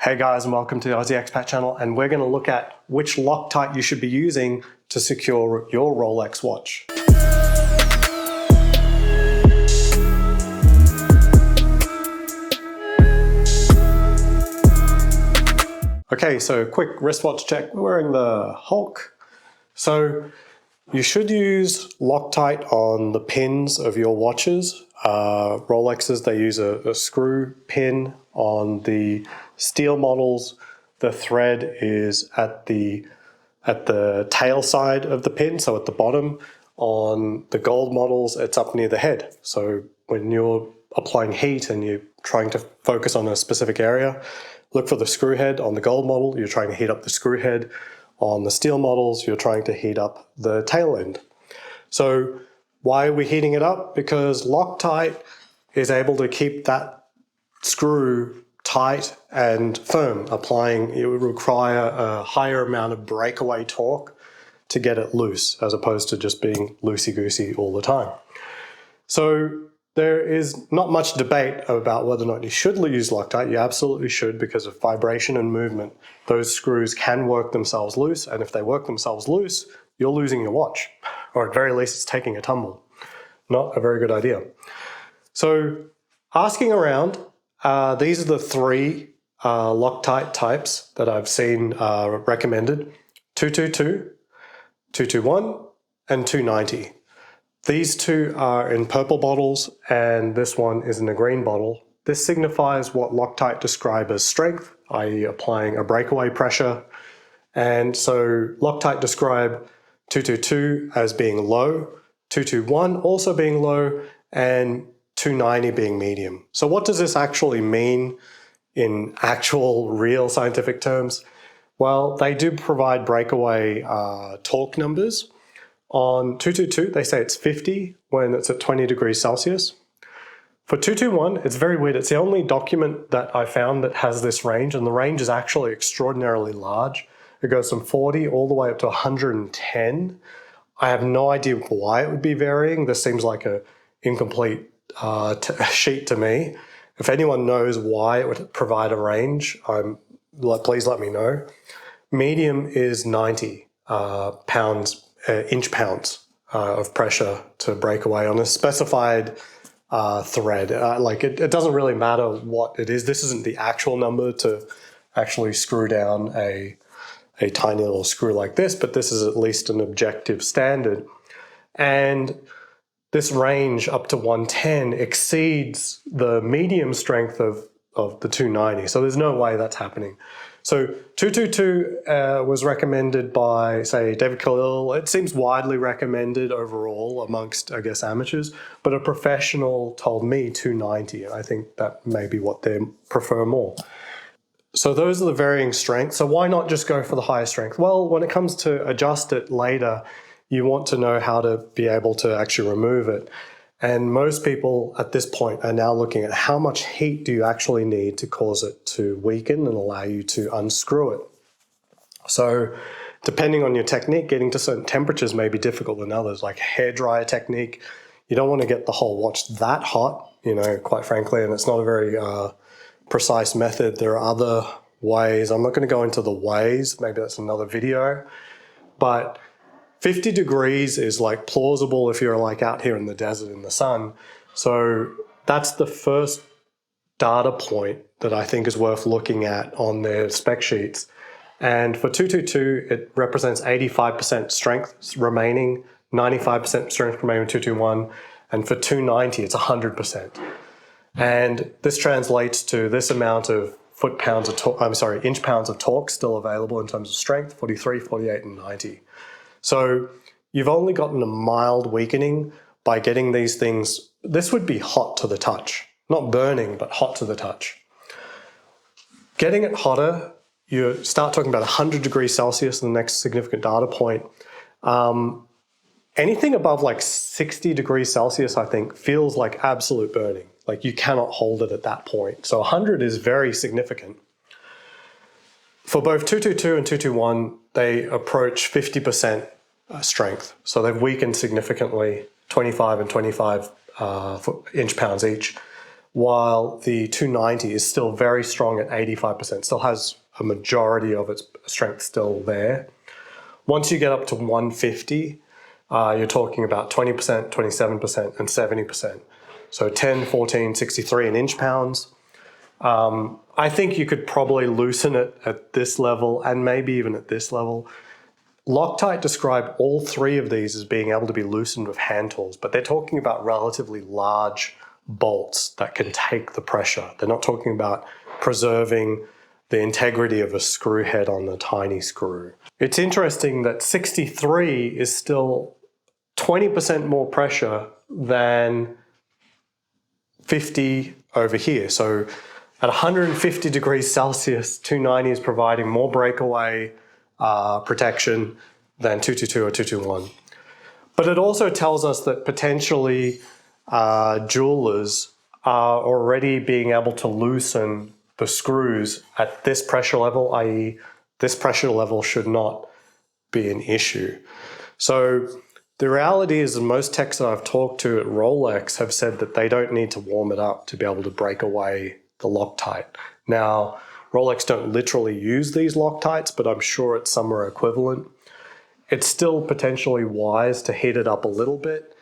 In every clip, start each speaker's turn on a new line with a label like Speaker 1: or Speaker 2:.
Speaker 1: Hey guys, and welcome to the Aussie Expat channel, and we're going to look at which Loctite you should be using to secure your Rolex watch. Okay, so quick wristwatch check. We're wearing the Hulk. So you should use Loctite on the pins of your watches. Rolexes, they use a screw pin. On the steel models, the thread is at the tail side of the pin, so at the bottom. On the gold models, it's up near the head. So when you're applying heat and you're trying to focus on a specific area, look for the screw head. On the gold model, you're trying to heat up the screw head. On the steel models, you're trying to heat up the tail end. So why are we heating it up? Because Loctite is able to keep that screw tight and firm. Applying it would require a higher amount of breakaway torque to get it loose, as opposed to just being loosey-goosey all the time. So there is not much debate about whether or not you should use Loctite. You absolutely should, because of vibration and movement. Those screws can work themselves loose, and if they work themselves loose, you're losing your watch, or at very least it's taking a tumble. Not a very good idea. So asking around, these are the three Loctite types that I've seen recommended: 222, 221, and 290. These two are in purple bottles, and this one is in a green bottle. This signifies what Loctite describe as strength, i.e. applying a breakaway pressure. And so Loctite describe 222 as being low, 221 also being low, and 290 being medium. So what does this actually mean in actual real scientific terms? Well, they do provide breakaway torque numbers. On 222, they say it's 50 when it's at 20 degrees Celsius. For 221, it's very weird. It's the only document that I found that has this range, and the range is actually extraordinarily large. It goes from 40 all the way up to 110. I have no idea why it would be varying. This seems like an incomplete sheet to me. If anyone knows why it would provide a range, please let me know. Medium is 90 inch-pounds of pressure to break away on a specified thread. It doesn't really matter what it is. This isn't the actual number to actually screw down a tiny little screw like this, but this is at least an objective standard. And this range up to 110 exceeds the medium strength of the 290. So there's no way that's happening. So 222 was recommended by, say, David Khalil. It seems widely recommended overall amongst, I guess, amateurs, but a professional told me 290, and I think that may be what they prefer more. So those are the varying strengths. So why not just go for the higher strength? Well, when it comes to adjust it later, you want to know how to be able to actually remove it. And most people at this point are now looking at how much heat do you actually need to cause it to weaken and allow you to unscrew it. So depending on your technique, getting to certain temperatures may be difficult than others, like hairdryer technique. You don't want to get the whole watch that hot, quite frankly, and it's not a very precise method. There are other ways. I'm not going to go into the ways, maybe that's another video, but 50 degrees is like plausible if you're like out here in the desert in the sun. So that's the first data point that I think is worth looking at on their spec sheets. And for 222, it represents 85% strength remaining, 95% strength remaining with 221, and for 290, it's 100%. And this translates to this amount of inch-pounds of torque still available in terms of strength: 43, 48, and 90. So you've only gotten a mild weakening by getting these things. This would be hot to the touch, not burning, but hot to the touch. Getting it hotter, you start talking about 100 degrees Celsius, the next significant data point. Anything above like 60 degrees Celsius, I think, feels like absolute burning. Like you cannot hold it at that point. So 100 is very significant. For both 222 and 221, they approach 50% strength. So they've weakened significantly, 25 and 25 inch-pounds each. while the 290 is still very strong at 85%, still has a majority of its strength still there. Once you get up to 150, you're talking about 20%, 27%, and 70%. So 10, 14, 63 in inch pounds. I think you could probably loosen it at this level and maybe even at this level. Loctite describe all three of these as being able to be loosened with hand tools, but they're talking about relatively large bolts that can take the pressure. They're not talking about preserving the integrity of a screw head on a tiny screw. It's interesting that 63 is still 20% more pressure than 50 over here. So at 150 degrees Celsius, 290 is providing more breakaway protection than 222 or 221. But it also tells us that potentially jewelers are already being able to loosen the screws at this pressure level, i.e. this pressure level should not be an issue. So the reality is that most techs that I've talked to at Rolex have said that they don't need to warm it up to be able to break away the Loctite. Now, Rolex don't literally use these Loctites, but I'm sure it's somewhere equivalent. It's still potentially wise to heat it up a little bit.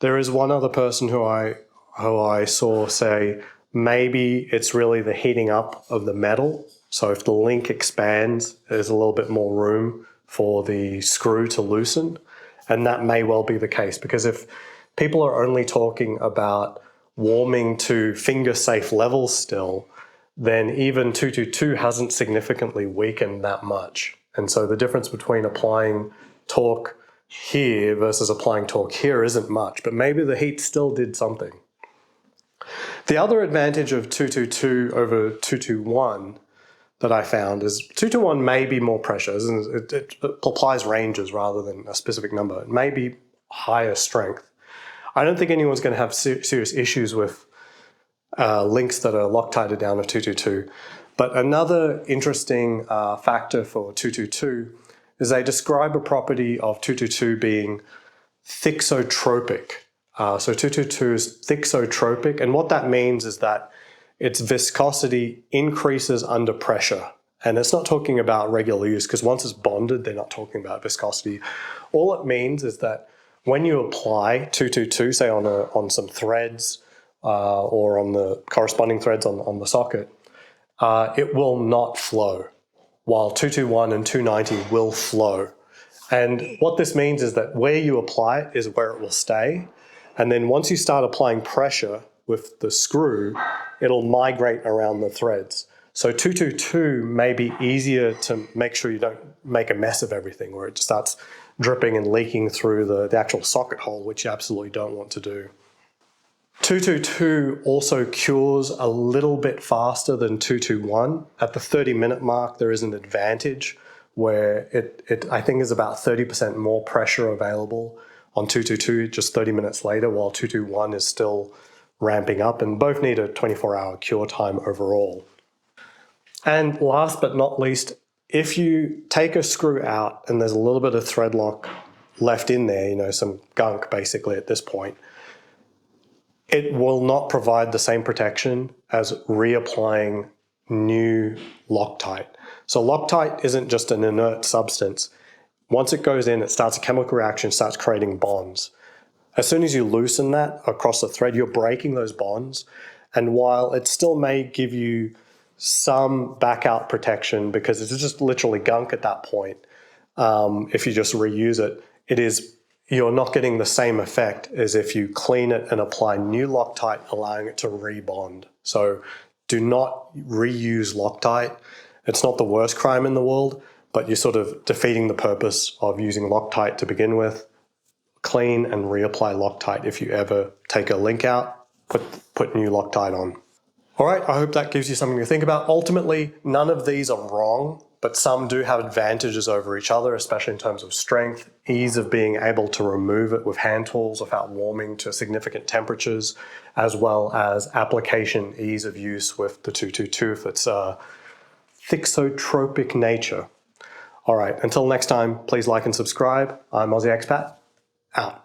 Speaker 1: There is one other person who I saw say maybe it's really the heating up of the metal. So if the link expands, there's a little bit more room for the screw to loosen. And that may well be the case, because if people are only talking about warming to finger-safe levels still, then even 222 hasn't significantly weakened that much. And so the difference between applying torque here versus applying torque here isn't much, but maybe the heat still did something. The other advantage of 222 over 221 that I found is 221 may be more pressure. It applies ranges rather than a specific number. It may be higher strength. I don't think anyone's going to have serious issues with links that are Loctited down to 222. But another interesting factor for 222 is they describe a property of 222 being thixotropic. So 222 is thixotropic, and what that means is that its viscosity increases under pressure. And it's not talking about regular use, because once it's bonded, they're not talking about viscosity. All it means is that when you apply 222, say on some threads or on the corresponding threads on the socket, it will not flow, while 221 and 290 will flow. And what this means is that where you apply it is where it will stay. And then once you start applying pressure with the screw, it'll migrate around the threads. So 222 may be easier to make sure you don't make a mess of everything, where it just starts dripping and leaking through the actual socket hole, which you absolutely don't want to do. 222 also cures a little bit faster than 221. At the 30-minute mark, there is an advantage where it I think is about 30% more pressure available on 222 just 30 minutes later, while 221 is still ramping up, and both need a 24-hour cure time overall. And last but not least, if you take a screw out and there's a little bit of thread lock left in there, some gunk basically at this point, it will not provide the same protection as reapplying new Loctite. So Loctite isn't just an inert substance. Once it goes in, it starts a chemical reaction, starts creating bonds. As soon as you loosen that across the thread, you're breaking those bonds. And while it still may give you some back out protection, because it's just literally gunk at that point, if you just reuse it, you're not getting the same effect as if you clean it and apply new Loctite, allowing it to rebond. So do not reuse Loctite. It's not the worst crime in the world, but you're sort of defeating the purpose of using Loctite to begin with. Clean and reapply Loctite if you ever take a link out, put new Loctite on. All right, I hope that gives you something to think about. Ultimately, none of these are wrong, but some do have advantages over each other, especially in terms of strength, ease of being able to remove it with hand tools without warming to significant temperatures, as well as application ease of use with the 222 if it's a thixotropic nature. All right, until next time, please like and subscribe. I'm Aussie Expat, out.